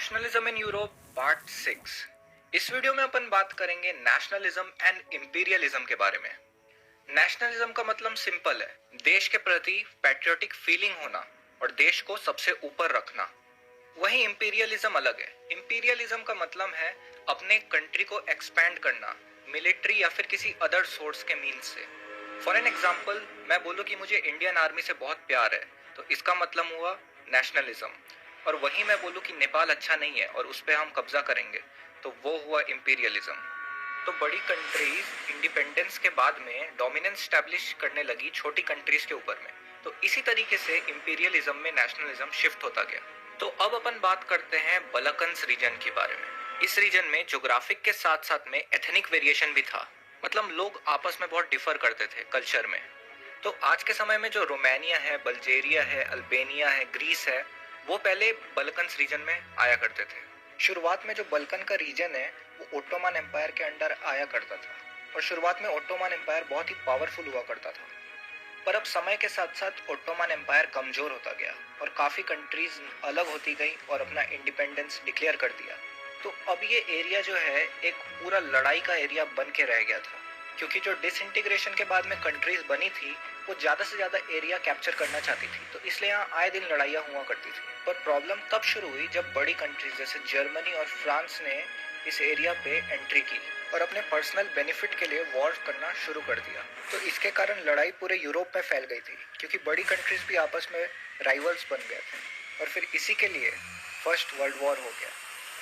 Nationalism in Europe part 6। इस video में अपन बात करेंगे नेशनलिज्म एंड इंपीरियलिज्म के बारे में। नेशनलिज्म का मतलब सिंपल है, देश के प्रति पैट्रियोटिक फीलिंग होना और देश को सबसे ऊपर रखना। वहीं इंपीरियलिज्म अलग है। इंपीरियलिज्म का मतलब है अपने कंट्री को एक्सपैंड करना, मिलिट्री या फिर किसी अदर सोर्स के मीन्स से। फॉर एन एग्जाम्पल, मैं बोलूँ कि मुझे इंडियन आर्मी से बहुत प्यार है, तो इसका मतलब हुआ नेशनलिज्म। और वहीं मैं बोलूँ कि नेपाल अच्छा नहीं है और उस पर हम कब्जा करेंगे, तो वो हुआ इंपीरियलिज्म। तो बड़ी कंट्रीज इंडिपेंडेंस के बाद में डोमिनेंस स्टैब्लिश करने लगी छोटी कंट्रीज के ऊपर में, तो इसी तरीके से इंपीरियलिज्म में नेशनलिज्म शिफ्ट होता गया। तो अब अपन बात करते हैं बल्कन्स रीजन के बारे में। इस रीजन में ज्योग्राफिक के साथ साथ में एथनिक वेरिएशन भी था, मतलब लोग आपस में बहुत डिफर करते थे कल्चर में। तो आज के समय में जो रोमानिया है, बल्गेरिया है, अल्बेनिया है, ग्रीस है, वो पहले बल्कन्स रीजन में आया करते थे। शुरुआत में जो बल्कन का रीजन है वो ओटोमन एम्पायर के अंडर आया करता था, और शुरुआत में ओटोमन एम्पायर बहुत ही पावरफुल हुआ करता था। पर अब समय के साथ साथ ओटोमन एम्पायर कमजोर होता गया और काफी कंट्रीज अलग होती गई और अपना इंडिपेंडेंस डिक्लेयर कर दिया। तो अब ये एरिया जो है एक पूरा लड़ाई का एरिया बन के रह गया था, क्योंकि जो डिसइंटीग्रेशन के बाद में कंट्रीज बनी थी वो ज्यादा से ज्यादा एरिया कैप्चर करना चाहती थी, तो इसलिए यहाँ आए दिन लड़ाइयाँ हुआ करती थी। पर प्रॉब्लम तब शुरू हुई जब बड़ी कंट्रीज जैसे जर्मनी और फ्रांस ने इस एरिया पे एंट्री की और अपने पर्सनल बेनिफिट के लिए वॉर करना शुरू कर दिया। तो इसके कारण लड़ाई पूरे यूरोप में फैल गई थी, क्योंकि बड़ी कंट्रीज भी आपस में राइवल्स बन गए थे, और फिर इसी के लिए फर्स्ट वर्ल्ड वॉर हो गया।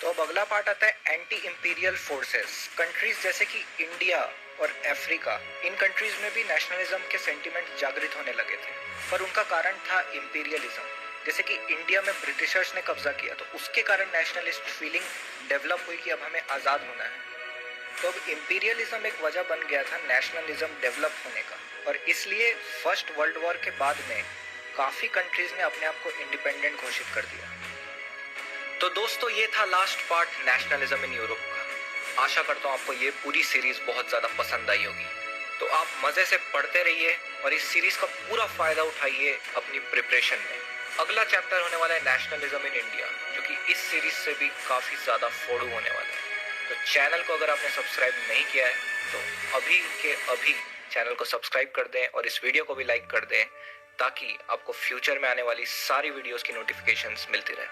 तो अब अगला पार्ट आता है एंटी इंपीरियल फोर्सेस। कंट्रीज जैसे कि इंडिया और अफ्रीका, इन कंट्रीज में भी नेशनलिज्म के सेंटिमेंट जागृत होने लगे थे, पर उनका कारण था इंपीरियलिज्म। जैसे कि इंडिया में ब्रिटिशर्स ने कब्जा किया, तो उसके कारण नेशनलिस्ट फीलिंग डेवलप हुई कि अब हमें आज़ाद होना है। तो अब इंपीरियलिज्म एक वजह बन गया था नेशनलिज्म डेवलप होने का, और इसलिए फर्स्ट वर्ल्ड वॉर के बाद में काफ़ी कंट्रीज ने अपने आप को इंडिपेंडेंट घोषित कर दिया। तो दोस्तों, ये था last part nationalism in Europe का। आशा करता हूँ आपको ये पूरी सीरीज बहुत ज़्यादा पसंद आई होगी। तो आप मज़े से पढ़ते रहिए और इस सीरीज का पूरा फ़ायदा उठाइए अपनी प्रिपरेशन में। अगला चैप्टर होने वाला है नेशनलिज्म इन इंडिया, जो कि इस सीरीज से भी काफ़ी ज़्यादा फोड़ू होने वाला है। तो चैनल को अगर आपने सब्सक्राइब नहीं किया है तो अभी के अभी चैनल को सब्सक्राइब कर दें और इस वीडियो को भी लाइक कर दें, ताकि आपको फ्यूचर में आने वाली सारी वीडियोस की नोटिफिकेशंस मिलती रहे।